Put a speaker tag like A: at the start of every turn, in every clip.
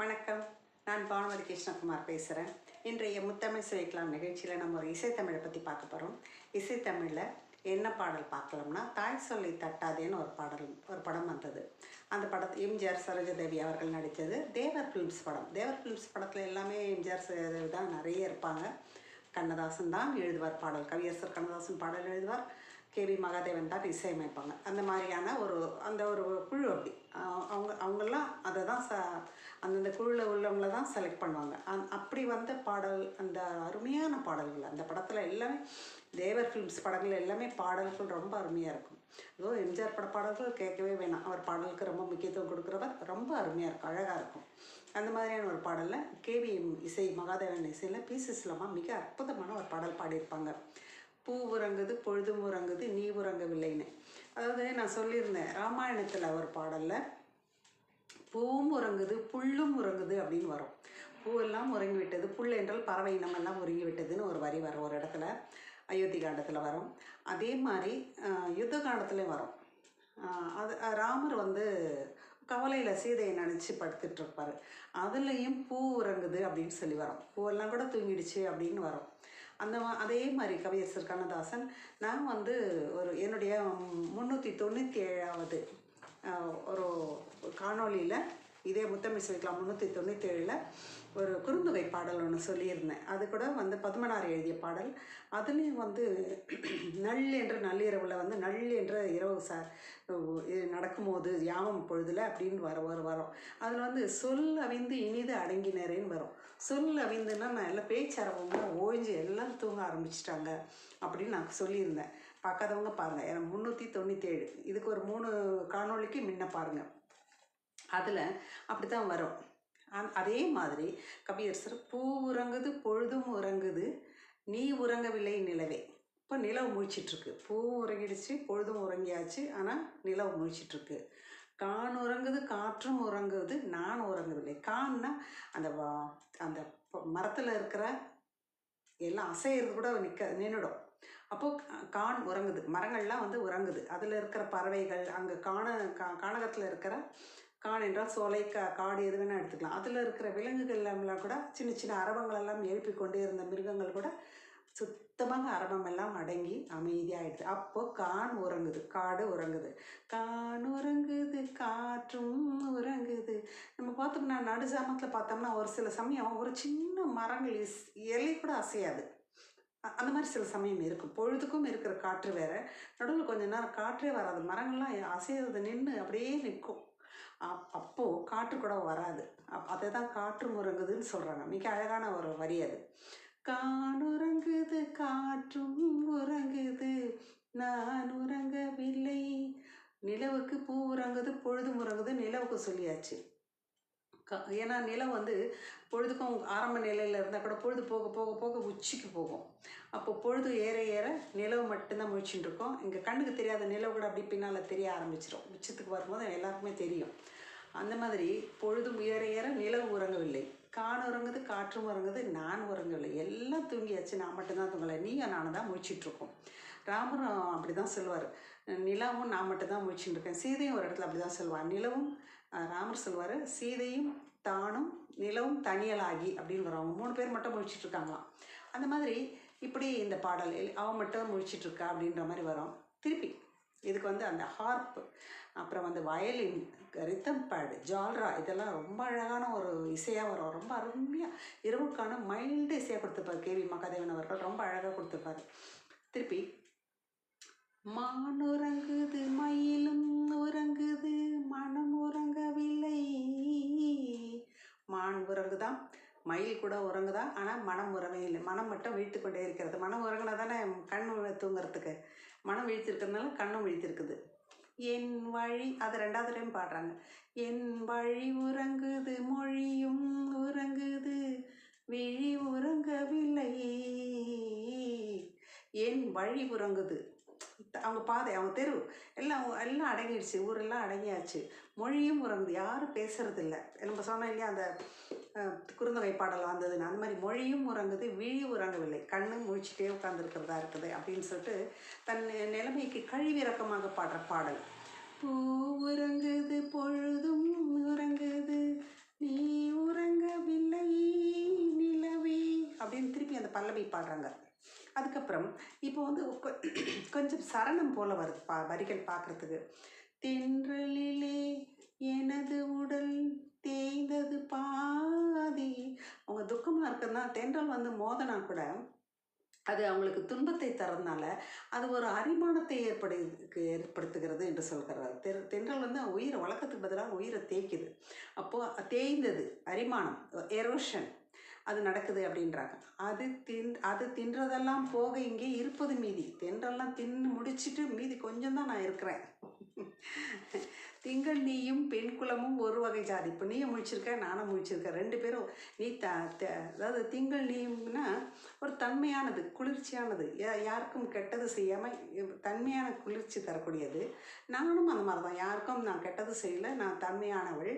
A: வணக்கம். நான் பானுமதி கிருஷ்ணகுமார் பேசுகிறேன். இன்றைய முத்தமிழ் சுவைக்கலாம் நிகழ்ச்சியில் நம்ம ஒரு இசைத்தமிழை பற்றி பார்க்க போகிறோம். இசைத்தமிழில் என்ன பாடல் பார்க்கலாம்னா, தாய் சொல்லி தட்டாதேன்னு ஒரு படம் வந்தது. அந்த படத்தை எம்ஜிஆர் சரோஜாதேவி அவர்கள் நடித்தது. தேவர் ஃபிலிம்ஸ் படம். தேவர் ஃபிலிம்ஸ் படத்தில் எல்லாமே எம்ஜிஆர் சரோஜாதேவி தான் நிறைய இருப்பாங்க. கண்ணதாசன் தான் எழுதுவார் பாடல். கவியரசர் கண்ணதாசன் பாடல் எழுதுவார். கேவி மகாதேவன் தான் இசையமைப்பாங்க. அந்த மாதிரியான ஒரு குழு. அப்படி அவங்கெல்லாம் அதை தான் அந்தந்த குழுவில் உள்ளவங்கள தான் செலக்ட் பண்ணுவாங்க. அப்படி வந்த பாடல், அந்த அருமையான பாடல்கள் அந்த படத்தில் எல்லாமே. தேவர் ஃபிலிம்ஸ் படங்கள் எல்லாமே பாடல்கள் ரொம்ப அருமையாக இருக்கும். அதுவும் எம்ஜிஆர் பட பாடல்கள் கேட்கவே வேணாம். அவர் பாடலுக்கு ரொம்ப முக்கியத்துவம் கொடுக்குறவர். ரொம்ப அருமையாக இருக்கும், அழகாக இருக்கும். அந்த மாதிரியான ஒரு பாடலில் கேவி இசை மகாதேவன் இசையில் பி.சி. சிலமா மிக அற்புதமான ஒரு பாடல் பாடியிருப்பாங்க. பூ உறங்குது பொழுதும் உறங்குது நீ உறங்கவில்லைன்னு. அதாவது நான் சொல்லியிருந்தேன், ராமாயணத்தில் ஒரு பாடலில் பூவும் உறங்குது புல்லும் உறங்குது அப்படின்னு வரும். பூவெல்லாம் உறங்கி விட்டது, புல் என்றால் பறவை இனமெல்லாம் உறங்கி விட்டதுன்னு ஒரு வரி வரும் ஒரு இடத்துல. அயோத்தி காண்டத்தில் வரும். அதே மாதிரி யுத்த காண்டத்துலேயும் வரும். அது ராமர் கவலையில் சீதையை நினச்சி படுத்துட்டு இருப்பார். அதுலேயும் பூ உறங்குது அப்படின்னு சொல்லி வரும். பூவெல்லாம் கூட தூங்கிடுச்சு அப்படின்னு வரும். அதே மாதிரி கவியரசர் கண்ணதாசன், நான் என்னுடைய 397வது ஒரு காணொளியில், இதே முத்தமிழ் சுவைக்கலாம் 397ல் ஒரு குறுந்தொகை பாடல் ஒன்று சொல்லியிருந்தேன். அது கூட பத்மனார் எழுதிய பாடல். அதுலேயும் நள் என்ற நள்ளிரவில் நள் என்ற இரவு நடக்கும்போது யாமம் பொழுதுல அப்படின்னு வரும். அதில் சொல் அவிந்து இனிது அடங்கினரேன்னு வரும். சொல் அவிந்துன்னா நான் எல்லாம் பேச்சரவங்க ஓய்ஞ்சு எல்லாம் தூங்க ஆரம்பிச்சிட்டாங்க அப்படின்னு நான் சொல்லியிருந்தேன். பார்க்காதவங்க பாருங்கள். ஏன்னா 397 இதுக்கு ஒரு 3 காணொளிக்கு முன்ன பாருங்கள். அதில் அப்படி தான் வரும். அதே மாதிரி கவியரசர் பூ உறங்குது பொழுதும் உறங்குது நீ உறங்கவில்லை நிலவே. இப்போ நிலவு முழிச்சிட்ருக்கு. பூ உறங்கிடுச்சு, பொழுதும் உறங்கியாச்சு, ஆனால் நிலவு முழிச்சிட்ருக்கு. கான் உறங்குது காற்றும் உறங்குது நான் உறங்கவில்லை. கான்னா அந்த மரத்தில் இருக்கிற எல்லாம் அசைகிறது கூட நின்றுடும். அப்போது கான் உறங்குது, மரங்கள்லாம் உறங்குது. அதில் இருக்கிற பறவைகள், அங்கே கானகத்தில் இருக்கிற கான் என்றால் சோலை, காடு எது வேணால் எடுத்துக்கலாம். அதில் இருக்கிற விலங்குகள் எல்லாம் கூட சின்ன சின்ன அரவங்களெல்லாம் எழுப்பி கொண்டே இருந்த மிருகங்கள் கூட சுத்தமாக அரவமெல்லாம் அடங்கி அமைதியாகிடுது. அப்போது கான் உறங்குது, காடு உறங்குது. கான் உறங்குது காற்றும் உறங்குது. நம்ம பார்த்தோம்னா நடுசாமத்தில் பார்த்தோம்னா ஒரு சில சமயம் ஒரு சின்ன மரங்கள் இலை கூட அசையாது. அந்த மாதிரி சில சமயம் இருக்கும். பொழுதுக்கும் இருக்கிற காற்று வேற, நடுவில் கொஞ்ச நேரம் காற்றே வராது. மரங்கள்லாம் அசைறது நின்று அப்படியே நிற்கும். அப்போது காற்று கூட வராது. அதை தான் காற்றும் உறங்குதுன்னு சொல்கிறாங்க. மிக அழகான ஒரு வரி அது. கான் உறங்குது காற்றும் உறங்குது நான் உறங்கவில்லை. நிலவுக்கு பூ உறங்குது பொழுதும் உறங்குது நிலவுக்கு சொல்லியாச்சு. ஏன்னா நிலம் பொழுதுக்கும் ஆரம்ப நிலையில் இருந்தால் கூட பொழுது போக போக போக உச்சிக்கு போகும். அப்போ பொழுது ஏற ஏற நிலவு மட்டும்தான் முழிச்சுட்டு இருக்கோம். இங்கே கண்ணுக்கு தெரியாத நிலவு கூட அப்படி பின்னால் தெரிய ஆரம்பிச்சிடும். உச்சத்துக்கு வரும்போது எல்லாருக்குமே தெரியும். அந்த மாதிரி பொழுதும் ஏற ஏற நிலவு உறங்கவில்லை. கான் உறங்குது காற்றும் உறங்குது நான் உறங்கவில்லை. எல்லாம் தூங்கியாச்சு, நான் மட்டும்தான் தூங்கலை, நீயும் நானும் தான் முழிச்சிட்ருக்கோம். ராமரும் அப்படி தான் சொல்லுவார். நிலாவும் நான் மட்டும்தான் முழிச்சுட்டு இருக்கேன். சீதையும் ஒரு இடத்துல அப்படி தான் சொல்லுவார். நிலவும் ராமர் சொல்லுவார், சீதையும் தானும் நிலவும் தனியலாகி அப்படின்னு வரும். அவங்க 3 பேர் மட்டும் முழிச்சிட்ருக்காங்களாம். அந்த மாதிரி இப்படி இந்த பாடல் அவன் மட்டும் முழிச்சிட்ருக்கா அப்படின்ற மாதிரி வரும். திருப்பி இதுக்கு அந்த ஹார்ப், அப்புறம் வயலின், ரித்தம் பேடு, ஜால்ரா, இதெல்லாம் ரொம்ப அழகான ஒரு இசையாக வரும். ரொம்ப அருமையாக இரவுக்கான மைல்டு இசையாக கொடுத்துருப்பார் கேவி மகாதேவன் அவர்கள். ரொம்ப அழகாக கொடுத்துருப்பாரு. திருப்பி மான் உறங்குது மயிலும் உறங்குது மனம் உறங்கவில்லை. மான் உறங்குதான், மயில் கூட உறங்குதா, ஆனால் மனம் உறவே இல்லை. மனம் மட்டும் விழித்து கொண்டே இருக்கிறது. மனம் உறங்கினா தானே கண் தூங்குறதுக்கு. மனம் விழித்திருக்கிறதுனால கண்ணும் விழித்திருக்குது. என் வழி, அது 2வது டைம் பாடுறாங்க. என் வழி உறங்குது மொழியும் உறங்குது விழி உறங்கவில்லை. என் வழி உறங்குது, அவங்க பாதை, அவங்க தெரு எல்லாம் அடங்கிடுச்சு, ஊரெல்லாம் அடங்கியாச்சு. மொழியும் உறங்குது, யாரும் பேசுறது இல்லை. நம்ம சொன்னோம் இல்லையா அந்த குறுந்தொகை பாடல் வந்ததுன்னு, அந்த மாதிரி மொழியும் உறங்குது விழி உறங்கவில்லை. கண்ணும் முழிச்சிட்டே உட்காந்துருக்கிறதா இருக்குது அப்படின்னு சொல்லிட்டு தன் நிலைமைக்கு கழிவிறக்கமாக பாடுற பாடல். பூ உறங்குது பொழுதும் உறங்குது நீ உறங்க அப்படின்னு திருப்பி அந்த பல்லவி பாடுறாங்க. அதுக்கப்புறம் இப்போ வந்து கொஞ்சம் சரணம் போல் வருது வரிகள் பார்க்குறதுக்கு. தென்றலிலே எனது உடல் தேய்ந்தது பாதி. அவங்க துக்கமாக இருக்குன்னா தென்றல் வந்து மோதனா கூட அது அவங்களுக்கு துன்பத்தை தரதுனால அது ஒரு அரிமானத்தை ஏற்படுத்துகிறது என்று சொல்கிறார். தென்றல் வந்து உயிரை வளர்க்கறதுக்கு பதிலாக உயிரை தேய்க்குது. அப்போது தேய்ந்தது அரிமானம், எரோஷன் அது நடக்குது அப்படின்றாங்க. அது தின்றதெல்லாம் போக இங்கே இருப்பது மீதி. தென்றெல்லாம் தின்னு முடிச்சுட்டு மீதி கொஞ்சம் தான் நான் இருக்கிறேன். திங்கள் நீயும் பெண் குலமும் ஒரு வகை ஜாதி. இப்போ நீயும் முழிச்சிருக்க, நானும் முழிச்சிருக்கேன். 2 பேரும் நீ அதாவது திங்கள் நீயும்னா ஒரு தன்மையானது, குளிர்ச்சியானது, யாருக்கும் கெட்டது செய்யாமல் தன்மையான குளிர்ச்சி தரக்கூடியது. நானும் அந்த மாதிரி தான், யாருக்கும் நான் கெட்டது செய்யலை, நான் தன்மையானவள்.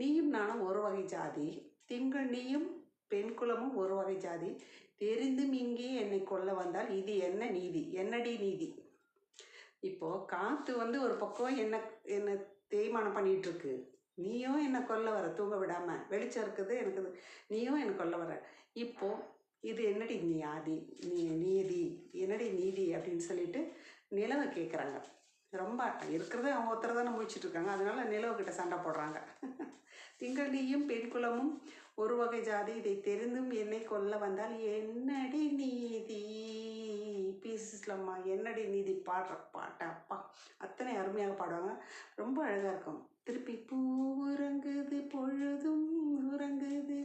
A: நீயும் நானும் ஒரு வகை ஜாதி. திங்கள் நீயும் பெண் குலமும் ஒரு வகை ஜாதி. தெரிந்தும் இங்கே என்னை கொல்ல வந்தால் இது என்ன நீதி, என்னடி நீதி. இப்போது காற்று வந்து ஒரு பக்கம் என்ன தேய்மானம் பண்ணிகிட்ருக்கு. நீயும் என்னை கொல்ல வர, தூங்க விடாமல். வெளிச்சம் இருக்குது எனக்கு, நீயும் என்னை கொல்ல வர. இப்போது இது என்னடி நீதி, என்னடி நீதி அப்படின்னு சொல்லிட்டு நிலவை கேட்குறாங்க. ரொம்ப இருக்கிறது அவங்க ஒருத்தர் தானே முழிச்சிட்ருக்காங்க, அதனால நிலவுக்கிட்ட சண்டை போடுறாங்க. திங்கள் நீயும் பெண் குலமும் ஒரு வகை ஜாதி, இதை தெரிந்தும் என்னை கொல்ல வந்தால் என்னடி நீதி. பீசஸ்லம்மா என்னடி நீதி பாடுற பாட்டா அப்பா, அத்தனை அருமையாக பாடுவாங்க, ரொம்ப அழகாக இருக்கும். திருப்பி பூ உறங்குது பொழுதும் உறங்குது,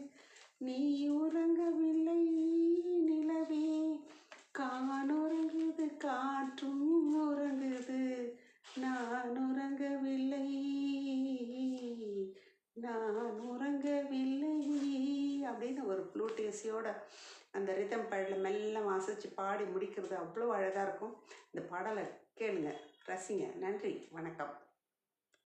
A: நீ உறங்கவில்லை நிலவே, காணுறங்குது காற்றும் உறங்குது, நான் உறங்கவில்லை அப்படின்னு ஒரு ப்ளூட்டேசியோட அந்த ரிதம் பேடில் மெல்ல வாசித்து பாடி முடிக்கிறது அவ்வளோ அழகாக இருக்கும். இந்த பாடலை கேளுங்க, ரசிங்க. நன்றி, வணக்கம்.